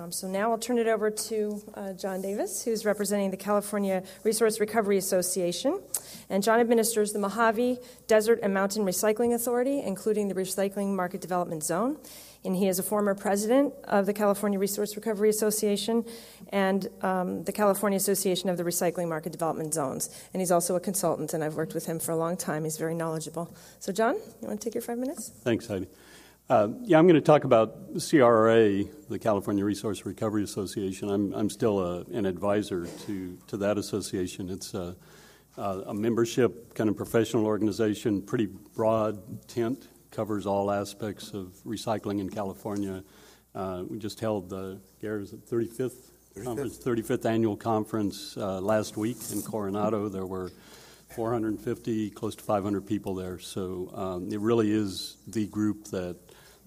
So now I'll turn it over to John Davis, who's representing the California Resource Recovery Association. And John administers the Mojave Desert and Mountain Recycling Authority, including the Recycling Market Development Zone. And he is a former president of the California Resource Recovery Association and the California Association of the Recycling Market Development Zones. And he's also a consultant, and I've worked with him for a long time. He's very knowledgeable. So, John, you want to take your 5 minutes? Thanks, Heidi. I'm going to talk about CRRA, the California Resource Recovery Association. I'm still an advisor to that association. It's a membership kind of professional organization, pretty broad tent, covers all aspects of recycling in California. We just held the 35th annual conference last week in Coronado. There were 450, close to 500 people there. So it really is the group that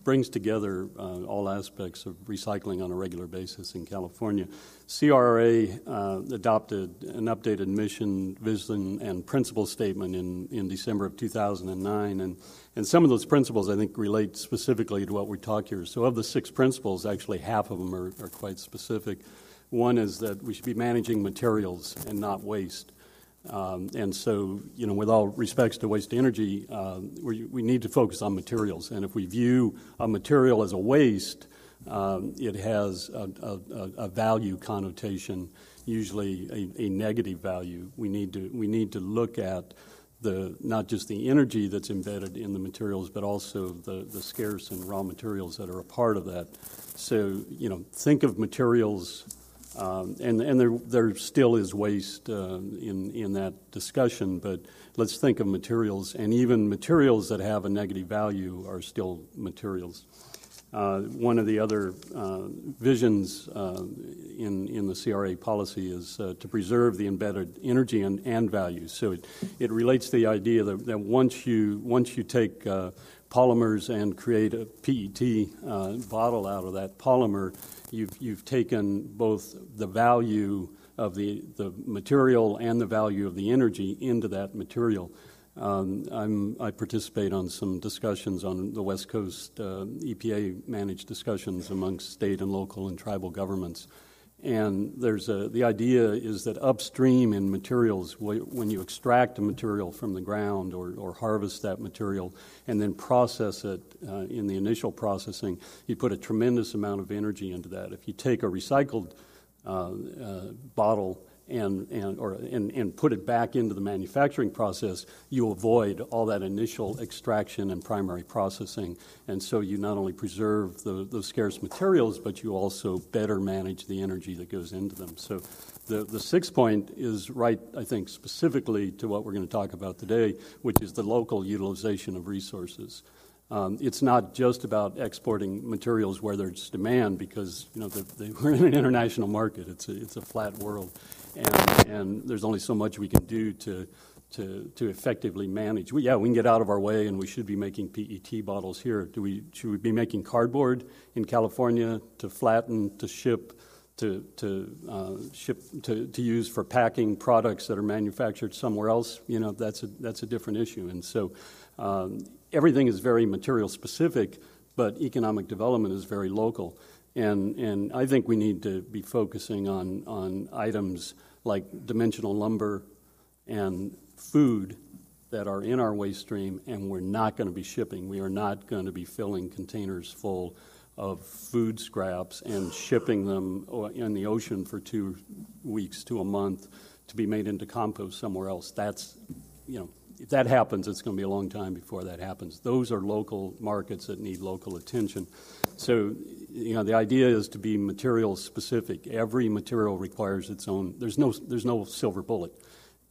brings together all aspects of recycling on a regular basis in California. CRRA adopted an updated mission, vision, and principle statement in December of 2009, and some of those principles, I think, relate specifically to what we talk here. So of the 6 principles, actually half of them are quite specific. One is that we should be managing materials and not waste. And so, with all respects to waste energy, we need to focus on materials. And if we view a material as a waste, it has a value connotation, usually a negative value. We need to look at not just the energy that's embedded in the materials, but also the scarce and raw materials that are a part of that. So, think of materials. And there still is waste in that discussion, but let's think of materials, and even materials that have a negative value are still materials. One of the other visions in the CRA policy is to preserve the embedded energy and value. So it relates to the idea that once you take polymers and create a PET bottle out of that polymer, you've taken both the value of the material and the value of the energy into that material. I participate on some discussions on the West Coast, EPA-managed discussions amongst state and local and tribal governments. And the idea is that upstream in materials, when you extract a material from the ground or harvest that material and then process it in the initial processing, you put a tremendous amount of energy into that. If you take a recycled bottle and put it back into the manufacturing process, you avoid all that initial extraction and primary processing. And so you not only preserve those scarce materials, but you also better manage the energy that goes into them. So the 6th point is right, I think, specifically to what we're going to talk about today, which is the local utilization of resources. It's not just about exporting materials where there's demand, because we're in an international market. It's a flat world, and there's only so much we can do to effectively manage. We can get out of our way, and we should be making PET bottles here. Should we be making cardboard in California to flatten, to ship, to use for packing products that are manufactured somewhere else? That's a different issue, and so. Everything is very material specific, but economic development is very local. And I think we need to be focusing on items like dimensional lumber and food that are in our waste stream, and we're not going to be shipping. We are not going to be filling containers full of food scraps and shipping them in the ocean for 2 weeks to a month to be made into compost somewhere else. That's, if that happens, it's going to be a long time before that happens. Those are local markets that need local attention. So, the idea is to be material specific. Every material requires its own. There's no silver bullet.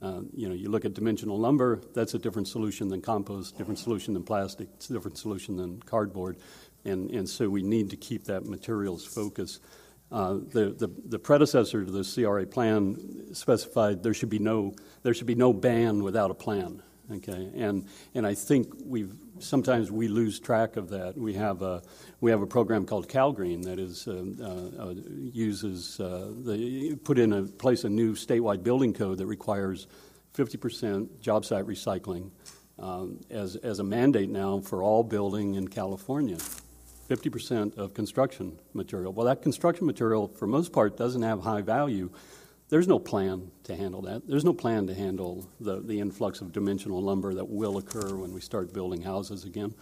You look at dimensional lumber. That's a different solution than compost. Different solution than plastic. It's a different solution than cardboard. And so we need to keep that materials focus. The predecessor to the CRA plan specified there should be no ban without a plan. Okay, and I think sometimes we lose track of that. We have a program called CalGreen that put in place a new statewide building code that requires 50% job site recycling as a mandate now for all building in California. 50% of construction material. Well, that construction material, for most part, doesn't have high value. There's no plan to handle that. There's no plan to handle the influx of dimensional lumber that will occur when we start building houses again.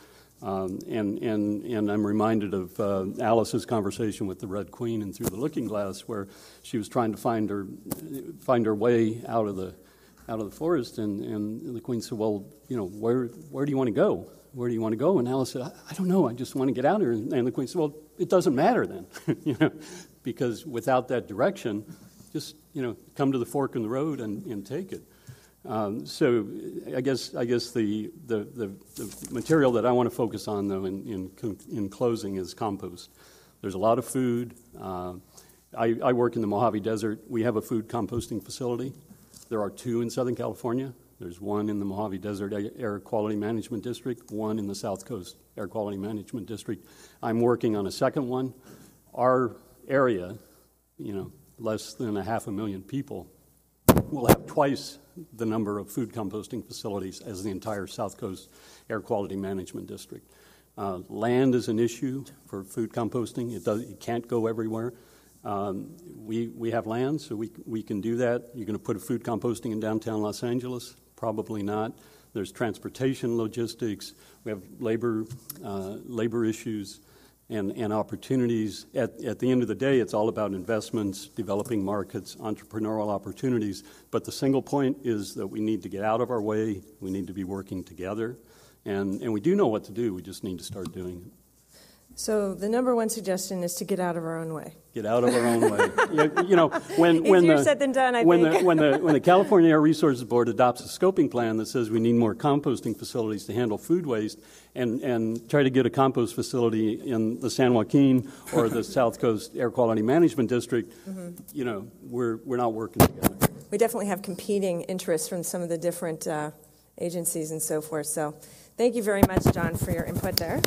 And I'm reminded of Alice's conversation with the Red Queen and Through the Looking Glass, where she was trying to find her way out of the forest, and the Queen said, "Well, where do you want to go? Where do you want to go?" And Alice said, "I don't know. I just want to get out of here." And the Queen said, "Well, it doesn't matter then, because without that direction, just come to the fork in the road and take it." So I guess the material that I want to focus on, though, in closing, is compost. There's a lot of food. I work in the Mojave Desert. We have a food composting facility. There are 2 in Southern California. There's 1 in the Mojave Desert Air Quality Management District, 1 in the South Coast Air Quality Management District. I'm working on a second one. Our area, less than 500,000 people, will have twice the number of food composting facilities as the entire South Coast Air Quality Management District. Land is an issue for food composting. It can't go everywhere. We have land, so we can do that. You're going to put a food composting in downtown Los Angeles? Probably not. There's transportation logistics. We have labor issues and opportunities. At the end of the day, it's all about investments, developing markets, entrepreneurial opportunities. But the single point is that we need to get out of our way. We need to be working together. And we do know what to do. We just need to start doing it. So the number one suggestion is to get out of our own way. Get out of our own way. Easier said than done, I think. When the California Air Resources Board adopts a scoping plan that says we need more composting facilities to handle food waste, and try to get a compost facility in the San Joaquin or the South Coast Air Quality Management District, we're not working together. We definitely have competing interests from some of the different agencies and so forth. So thank you very much, John, for your input there.